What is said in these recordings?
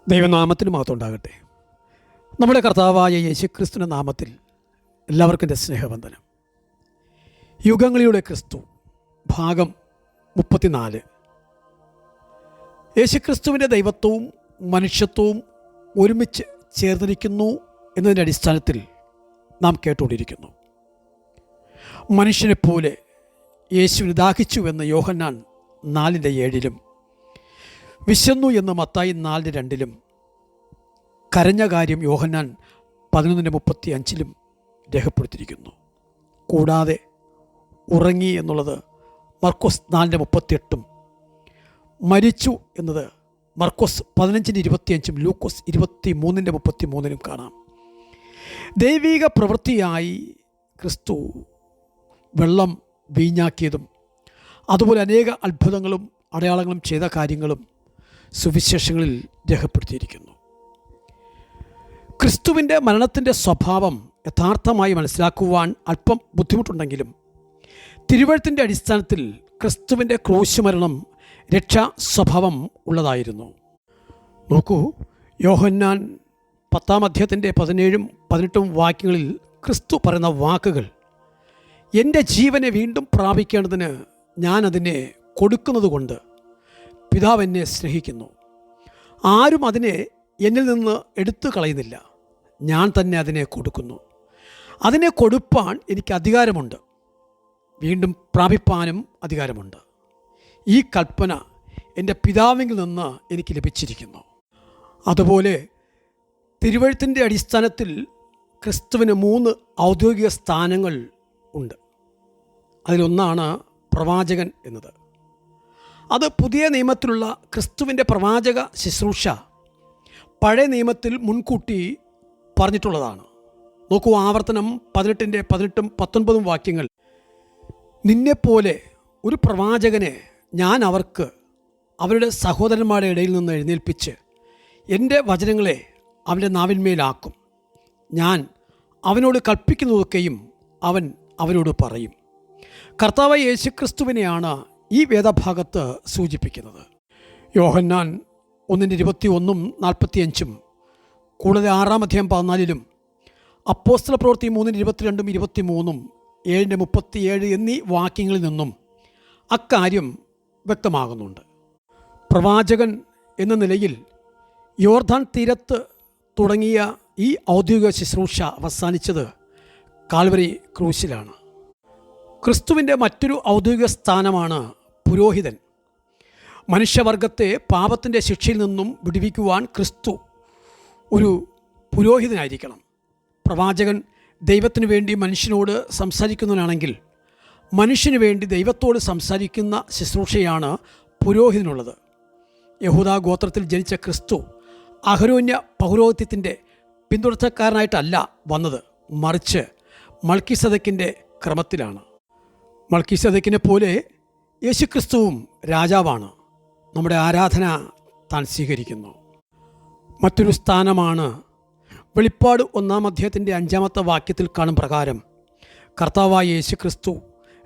ദൈവനാമത്തിന് മഹത്വം ഉണ്ടാകട്ടെ. നമ്മുടെ കർത്താവായ യേശുക്രിസ്തുവിൻ്റെ നാമത്തിൽ എല്ലാവർക്കും എൻ്റെ സ്നേഹവന്ദനം. യുഗങ്ങളിലൂടെ ക്രിസ്തു ഭാഗം 34. യേശുക്രിസ്തുവിൻ്റെ ദൈവത്വവും മനുഷ്യത്വവും ഒരുമിച്ച് ചേർന്നിരിക്കുന്നു എന്നതിൻ്റെ അടിസ്ഥാനത്തിൽ നാം കേട്ടുകൊണ്ടിരിക്കുന്നു. മനുഷ്യനെപ്പോലെ യേശുവിന് ദാഹിച്ചുവെന്ന് യോഹന്നാൻ 4:7 വിശന്നു എന്ന് മത്തായി 4:2 കരഞ്ഞ കാര്യം യോഹന്നാൻ 11:35 രേഖപ്പെടുത്തിയിരിക്കുന്നു. കൂടാതെ ഉറങ്ങി എന്നുള്ളത് മർക്കോസ് 4:38 മരിച്ചു എന്നത് മർക്കോസ് 15:25 ലൂക്കോസ് 23:33 കാണാം. ദൈവിക പ്രവൃത്തിയായി ക്രിസ്തു വെള്ളം വീഞ്ഞാക്കിയതും അതുപോലെ അനേക അത്ഭുതങ്ങളും അടയാളങ്ങളും ചെയ്ത കാര്യങ്ങളും സുവിശേഷങ്ങളിൽ രേഖപ്പെടുത്തിയിരിക്കുന്നു. ക്രിസ്തുവിൻ്റെ മരണത്തിൻ്റെ സ്വഭാവം യഥാർത്ഥമായി മനസ്സിലാക്കുവാൻ അല്പം ബുദ്ധിമുട്ടുണ്ടെങ്കിലും തിരുവെഴുത്തിൻ്റെ അടിസ്ഥാനത്തിൽ ക്രിസ്തുവിൻ്റെ ക്രൂശ് മരണം രക്ഷാ സ്വഭാവം ഉള്ളതായിരുന്നു. നോക്കൂ, യോഹന്നാൻ 10:17-18 വാക്യങ്ങളിൽ ക്രിസ്തു പറയുന്ന വാക്കുകൾ: എൻ്റെ ജീവനെ വീണ്ടും പ്രാപിക്കേണ്ടതിന് ഞാനതിനെ കൊടുക്കുന്നതുകൊണ്ട് പിതാവ് എന്നെ സ്നേഹിക്കുന്നു. ആരും അതിനെ എന്നിൽ നിന്ന് എടുത്തു കളയുന്നില്ല, ഞാൻ തന്നെ അതിനെ കൊടുക്കുന്നു. അതിനെ കൊടുപ്പാൻ എനിക്ക് അധികാരമുണ്ട്, വീണ്ടും പ്രാപിപ്പാനും അധികാരമുണ്ട്. ഈ കൽപ്പന എൻ്റെ പിതാവിൽ നിന്ന് എനിക്ക് ലഭിച്ചിരിക്കുന്നു. അതുപോലെ തിരുവെഴുത്തിൻ്റെ അടിസ്ഥാനത്തിൽ ക്രിസ്തുവിന് 3 ഔദ്യോഗിക സ്ഥാനങ്ങൾ ഉണ്ട്. അതിലൊന്നാണ് പ്രവാചകൻ എന്നത്. അത് പുതിയ നിയമത്തിലുള്ള ക്രിസ്തുവിൻ്റെ പ്രവാചക ശുശ്രൂഷ പഴയ നിയമത്തിൽ മുൻകൂട്ടി പറഞ്ഞിട്ടുള്ളതാണ്. നോക്കൂ, ആവർത്തനം 18-19 വാക്യങ്ങൾ: നിന്നെപ്പോലെ ഒരു പ്രവാചകനെ ഞാൻ അവർക്ക് അവരുടെ സഹോദരന്മാരുടെ ഇടയിൽ നിന്ന് എഴുന്നേൽപ്പിച്ച് എൻ്റെ വചനങ്ങളെ അവൻ്റെ നാവിന്മേലാക്കും. ഞാൻ അവനോട് കൽപ്പിക്കുന്നതൊക്കെയും അവൻ അവരോട് പറയും. കർത്താവായ യേശുക്രിസ്തുവിനെയാണ് ഈ വേദഭാഗത്ത് സൂചിപ്പിക്കുന്നത്. യോഹന്നാൻ 1:21-45 കൂടാതെ 6:14 അപ്പോസ്തലപ്രവൃത്തി 3:22-23 7:37 എന്നീ വാക്യങ്ങളിൽ നിന്നും അക്കാര്യം വ്യക്തമാകുന്നുണ്ട്. പ്രവാചകൻ എന്ന നിലയിൽ യോർദാൻ തീരത്ത് തുടങ്ങിയ ഈ ഔദ്യോഗിക ശുശ്രൂഷ അവസാനിച്ചത് കാൽവരി ക്രൂശിലാണ്. ക്രിസ്തുവിൻ്റെ മറ്റൊരു ഔദ്യോഗിക സ്ഥാനമാണ് പുരോഹിതൻ. മനുഷ്യവർഗത്തെ പാപത്തിൻ്റെ ശിക്ഷയിൽ നിന്നും വിടുവിക്കുവാൻ ക്രിസ്തു ഒരു പുരോഹിതനായിരിക്കണം. പ്രവാചകൻ ദൈവത്തിന് വേണ്ടി മനുഷ്യനോട് സംസാരിക്കുന്നവനാണെങ്കിൽ മനുഷ്യന് വേണ്ടി ദൈവത്തോട് സംസാരിക്കുന്ന ശുശ്രൂഷയാണ് പുരോഹിതനുള്ളത്. യഹൂദാ ഗോത്രത്തിൽ ജനിച്ച ക്രിസ്തു അഹരോന്യ പൗരോഹിത്യത്തിൻ്റെ പിന്തുടർച്ചക്കാരനായിട്ടല്ല വന്നത്, മറിച്ച് മൽക്കീസേദെക്കിൻ്റെ ക്രമത്തിലാണ്. മൽക്കീസേദെക്കിനെ പോലെ യേശുക്രിസ്തുവും രാജാവാണ്. നമ്മുടെ ആരാധന താൻ സ്വീകരിക്കുന്നു. മറ്റൊരു സ്ഥാനമാണ് വെളിപ്പാട് 1-ാം വാക്യത്തിൽ കാണും പ്രകാരം കർത്താവായ യേശുക്രിസ്തു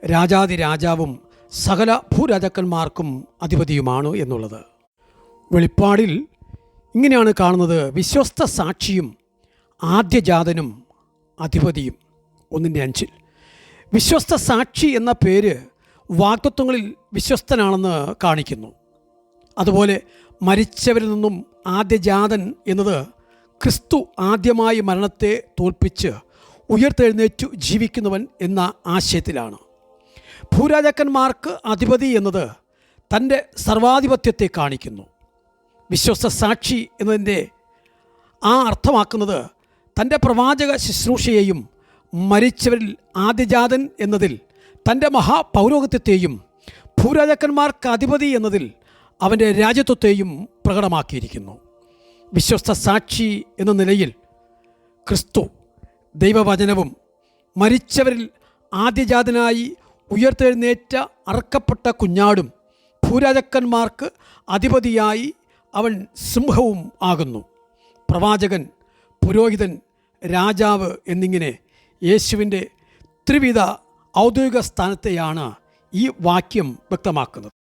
രാജാതിരാജാവും സകല ഭൂരാജാക്കന്മാർക്കും അധിപതിയുമാണ് എന്നുള്ളത്. വെളിപ്പാടിൽ ഇങ്ങനെയാണ് കാണുന്നത്: വിശ്വസ്ത സാക്ഷിയും ആദ്യജാതനും അധിപതിയും. 1:5 വിശ്വസ്ത സാക്ഷി എന്ന പേര് വാഗ്ദത്തങ്ങളിൽ വിശ്വസ്തനാണെന്ന് കാണിക്കുന്നു. അതുപോലെ മരിച്ചവരിൽ നിന്നും ആദ്യജാതൻ എന്നത് ക്രിസ്തു ആദ്യമായി മരണത്തെ തോൽപ്പിച്ച് ഉയർത്തെഴുന്നേറ്റു ജീവിക്കുന്നവൻ എന്ന ആശയത്തിലാണ്. ഭൂരാജാക്കന്മാർക്ക് അധിപതി എന്നത് തൻ്റെ സർവാധിപത്യത്തെ കാണിക്കുന്നു. വിശ്വസ്ത സാക്ഷി എന്നതിൻ്റെ അർത്ഥമാക്കുന്നത് തൻ്റെ പ്രവാചക ശുശ്രൂഷയെയും മരിച്ചവരിൽ ആദ്യജാതൻ എന്നതിൽ തൻ്റെ മഹാപൗരോഹിത്യത്തെയും ഭൂരാജാക്കന്മാർക്ക് അധിപതി എന്നതിൽ അവൻ്റെ രാജ്യത്വത്തെയും പ്രകടമാക്കിയിരിക്കുന്നു. വിശ്വസ്ത സാക്ഷി എന്ന നിലയിൽ ക്രിസ്തു ദൈവവചനവും മരിച്ചവരിൽ ആദ്യജാതനായി ഉയർത്തെഴുന്നേറ്റ അറക്കപ്പെട്ട കുഞ്ഞാടും ഭൂരാജാക്കന്മാർക്ക് അധിപതിയായി അവൻ സിംഹവും ആകുന്നു. പ്രവാചകൻ, പുരോഹിതൻ, രാജാവ് എന്നിങ്ങനെ യേശുവിൻ്റെ ത്രിവിധ ഔദ്യോഗിക സ്ഥാനത്തെയാണ് ഈ വാക്യം വ്യക്തമാക്കുന്നത്.